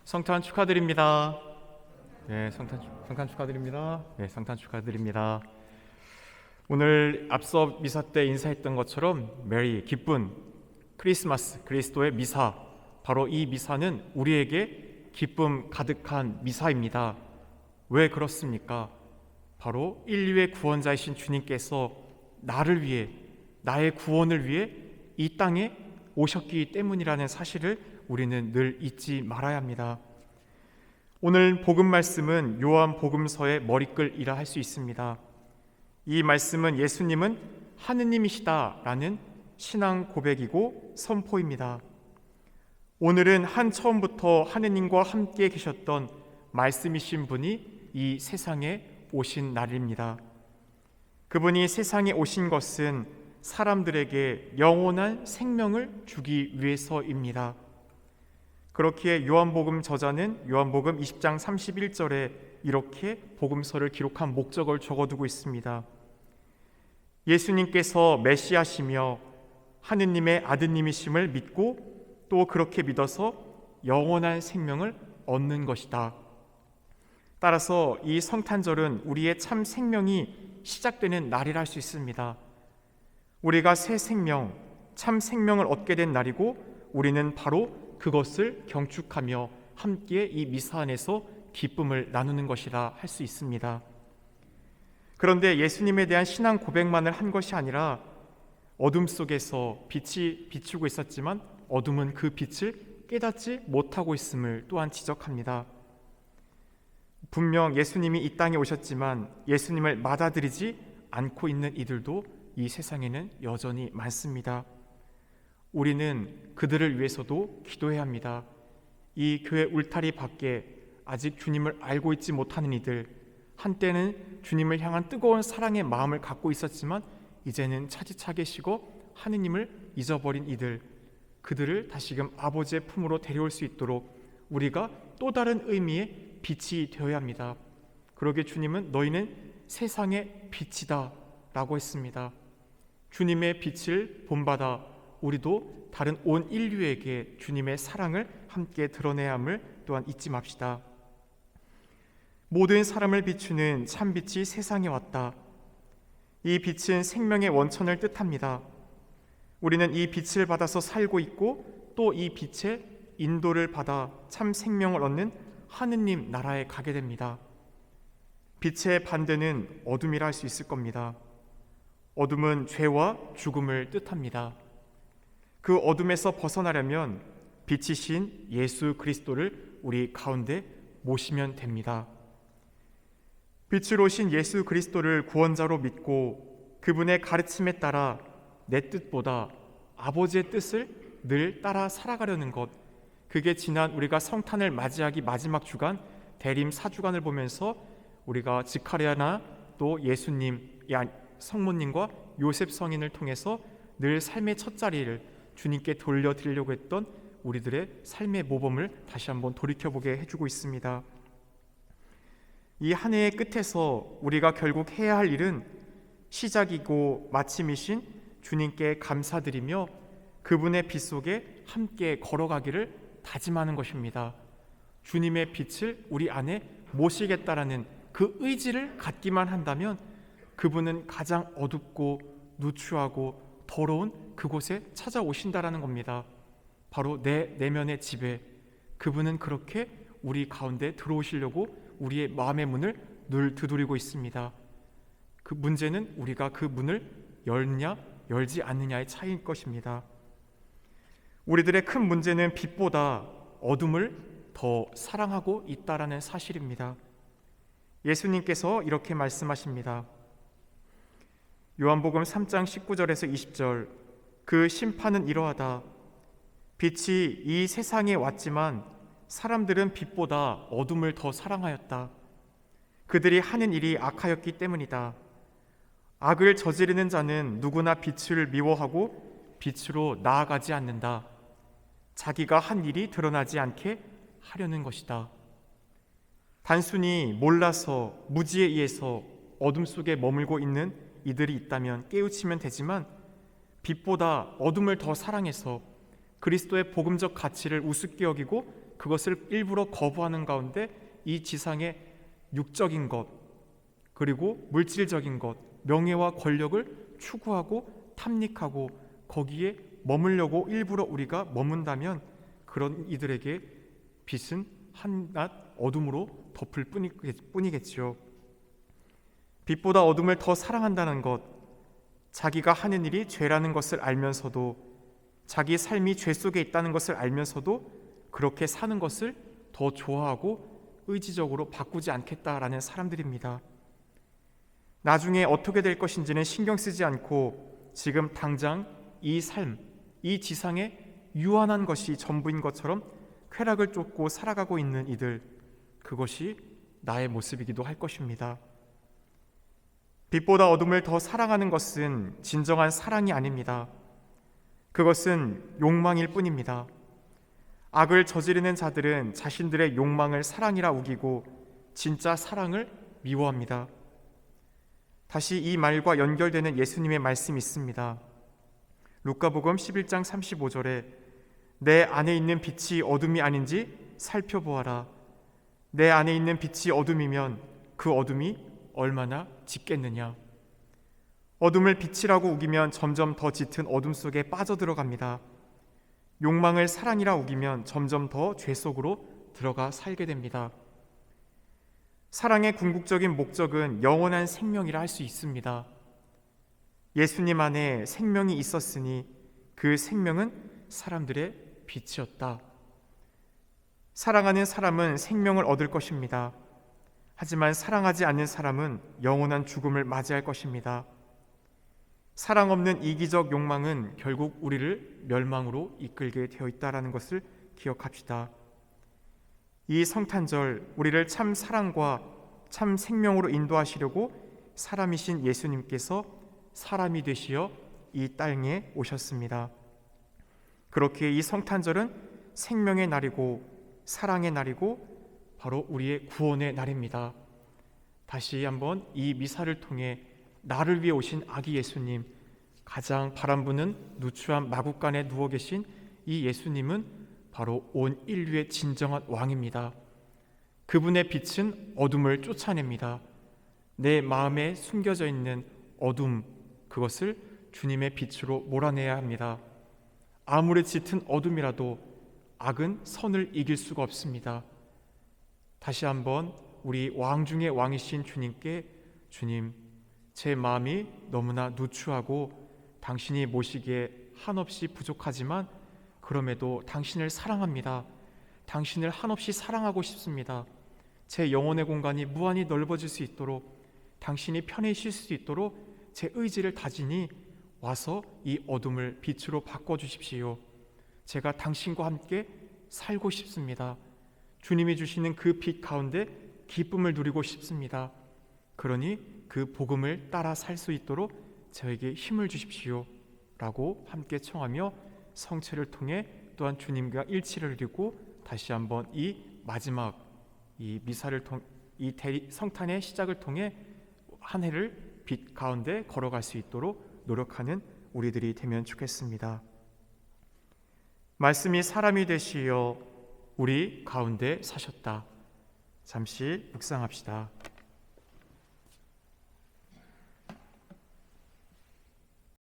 성탄 축하드립니다. 네, 성탄 축하드립니다. 네, 성탄 축하드립니다. 오늘 앞서 미사 때 인사했던 것처럼 메리, 기쁜 크리스마스, 그리스도의 미사, 바로 이 미사는 우리에게 기쁨 가득한 미사입니다. 왜 그렇습니까? 바로 인류의 구원자이신 주님께서 나를 위해, 나의 구원을 위해 이 땅에 오셨기 때문이라는 사실을 우리는 늘 잊지 말아야 합니다. 오늘 복음 말씀은 요한 복음서의 머리글이라 할 수 있습니다. 이 말씀은 예수님은 하느님이시다라는 신앙 고백이고 선포입니다. 오늘은 한 처음부터 하느님과 함께 계셨던 말씀이신 분이 이 세상에 오신 날입니다. 그분이 세상에 오신 것은 사람들에게 영원한 생명을 주기 위해서입니다. 그렇기에 요한복음 저자는 요한복음 20장 31절에 이렇게 복음서를 기록한 목적을 적어두고 있습니다. 예수님께서 메시아시며 하느님의 아드님이심을 믿고 또 그렇게 믿어서 영원한 생명을 얻는 것이다. 따라서 이 성탄절은 우리의 참 생명이 시작되는 날이라 할 수 있습니다. 우리가 새 생명, 참 생명을 얻게 된 날이고 우리는 바로 그것을 경축하며 함께 이 미사 안에서 기쁨을 나누는 것이라 할 수 있습니다. 그런데 예수님에 대한 신앙 고백만을 한 것이 아니라 어둠 속에서 빛이 비추고 있었지만 어둠은 그 빛을 깨닫지 못하고 있음을 또한 지적합니다. 분명 예수님이 이 땅에 오셨지만 예수님을 받아들이지 않고 있는 이들도 이 세상에는 여전히 많습니다. 우리는 그들을 위해서도 기도해야 합니다. 이 교회 울타리 밖에 아직 주님을 알고 있지 못하는 이들, 한때는 주님을 향한 뜨거운 사랑의 마음을 갖고 있었지만 이제는 차디차게 식어 하느님을 잊어버린 이들, 그들을 다시금 아버지의 품으로 데려올 수 있도록 우리가 또 다른 의미의 빛이 되어야 합니다. 그러기에 주님은 너희는 세상의 빛이다 라고 했습니다. 주님의 빛을 본받아 우리도 다른 온 인류에게 주님의 사랑을 함께 드러내야 함을 또한 잊지 맙시다. 모든 사람을 비추는 참빛이 세상에 왔다. 이 빛은 생명의 원천을 뜻합니다. 우리는 이 빛을 받아서 살고 있고 또 이 빛의 인도를 받아 참 생명을 얻는 하느님 나라에 가게 됩니다. 빛의 반대는 어둠이라 할 수 있을 겁니다. 어둠은 죄와 죽음을 뜻합니다. 그 어둠에서 벗어나려면 빛이신 예수 그리스도를 우리 가운데 모시면 됩니다. 빛으로 오신 예수 그리스도를 구원자로 믿고 그분의 가르침에 따라 내 뜻보다 아버지의 뜻을 늘 따라 살아가려는 것, 그게 지난 우리가 성탄을 맞이하기 마지막 주간 대림 4주간을 보면서 우리가 지카리아나 또 예수님, 성모님과 요셉 성인을 통해서 늘 삶의 첫 자리를 주님께 돌려드리려고 했던 우리들의 삶의 모범을 다시 한번 돌이켜보게 해주고 있습니다. 이 한 해의 끝에서 우리가 결국 해야 할 일은 시작이고 마침이신 주님께 감사드리며 그분의 빛 속에 함께 걸어가기를 다짐하는 것입니다. 주님의 빛을 우리 안에 모시겠다라는 그 의지를 갖기만 한다면 그분은 가장 어둡고 누추하고 더러운 그곳에 찾아오신다라는 겁니다. 바로 내 내면의 집에 그분은 그렇게 우리 가운데 들어오시려고 우리의 마음의 문을 늘 두드리고 있습니다. 그 문제는 우리가 그 문을 열느냐 열지 않느냐의 차이일 것입니다. 우리들의 큰 문제는 빛보다 어둠을 더 사랑하고 있다라는 사실입니다. 예수님께서 이렇게 말씀하십니다. 요한복음 3장 19절에서 20절, 그 심판은 이러하다. 빛이 이 세상에 왔지만 사람들은 빛보다 어둠을 더 사랑하였다. 그들이 하는 일이 악하였기 때문이다. 악을 저지르는 자는 누구나 빛을 미워하고 빛으로 나아가지 않는다. 자기가 한 일이 드러나지 않게 하려는 것이다. 단순히 몰라서 무지에 의해서 어둠 속에 머물고 있는 이들이 있다면 깨우치면 되지만 빛보다 어둠을 더 사랑해서 그리스도의 복음적 가치를 우습게 여기고 그것을 일부러 거부하는 가운데 이 지상의 육적인 것, 그리고 물질적인 것, 명예와 권력을 추구하고 탐닉하고 거기에 머물려고 일부러 우리가 머문다면 그런 이들에게 빛은 한낱 어둠으로 덮을 뿐이겠지요. 빛보다 어둠을 더 사랑한다는 것, 자기가 하는 일이 죄라는 것을 알면서도, 자기 삶이 죄 속에 있다는 것을 알면서도 그렇게 사는 것을 더 좋아하고 의지적으로 바꾸지 않겠다라는 사람들입니다. 나중에 어떻게 될 것인지는 신경 쓰지 않고 지금 당장 이 삶, 이 지상에 유한한 것이 전부인 것처럼 쾌락을 쫓고 살아가고 있는 이들, 그것이 나의 모습이기도 할 것입니다. 빛보다 어둠을 더 사랑하는 것은 진정한 사랑이 아닙니다. 그것은 욕망일 뿐입니다. 악을 저지르는 자들은 자신들의 욕망을 사랑이라 우기고 진짜 사랑을 미워합니다. 다시 이 말과 연결되는 예수님의 말씀이 있습니다. 루카복음 11장 35절에 내 안에 있는 빛이 어둠이 아닌지 살펴보아라. 내 안에 있는 빛이 어둠이면 그 어둠이 얼마나 짙겠느냐. 어둠을 빛이라고 우기면 점점 더 짙은 어둠 속에 빠져들어갑니다. 욕망을 사랑이라 우기면 점점 더 죄 속으로 들어가 살게 됩니다. 사랑의 궁극적인 목적은 영원한 생명이라 할 수 있습니다. 예수님 안에 생명이 있었으니 그 생명은 사람들의 빛이었다. 사랑하는 사람은 생명을 얻을 것입니다. 하지만 사랑하지 않는 사람은 영원한 죽음을 맞이할 것입니다. 사랑 없는 이기적 욕망은 결국 우리를 멸망으로 이끌게 되어 있다는 것을 기억합시다. 이 성탄절, 우리를 참 사랑과 참 생명으로 인도하시려고 사람이신 예수님께서 사람이 되시어 이 땅에 오셨습니다. 그렇게 이 성탄절은 생명의 날이고 사랑의 날이고 바로 우리의 구원의 날입니다. 다시 한번 이 미사를 통해 나를 위해 오신 아기 예수님, 가장 바람부는 누추한 마구간에 누워 계신 이 예수님은 바로 온 인류의 진정한 왕입니다. 그분의 빛은 어둠을 쫓아냅니다. 내 마음에 숨겨져 있는 어둠, 그것을 주님의 빛으로 몰아내야 합니다. 아무리 짙은 어둠이라도 악은 선을 이길 수가 없습니다. 다시 한번 우리 왕 중의 왕이신 주님께, 주님, 제 마음이 너무나 누추하고 당신이 모시기에 한없이 부족하지만 그럼에도 당신을 사랑합니다. 당신을 한없이 사랑하고 싶습니다. 제 영혼의 공간이 무한히 넓어질 수 있도록, 당신이 편히 쉴 수 있도록 제 의지를 다지니 와서 이 어둠을 빛으로 바꿔주십시오. 제가 당신과 함께 살고 싶습니다. 주님이 주시는 그 빛 가운데 기쁨을 누리고 싶습니다. 그러니 그 복음을 따라 살 수 있도록 저에게 힘을 주십시오 라고 함께 청하며 성체를 통해 또한 주님과 일치를 이루고 다시 한번 이 마지막 이 미사를 이 성탄의 시작을 통해 한 해를 빛 가운데 걸어갈 수 있도록 노력하는 우리들이 되면 좋겠습니다. 말씀이 사람이 되시어 우리 가운데 사셨다. 잠시 묵상합시다.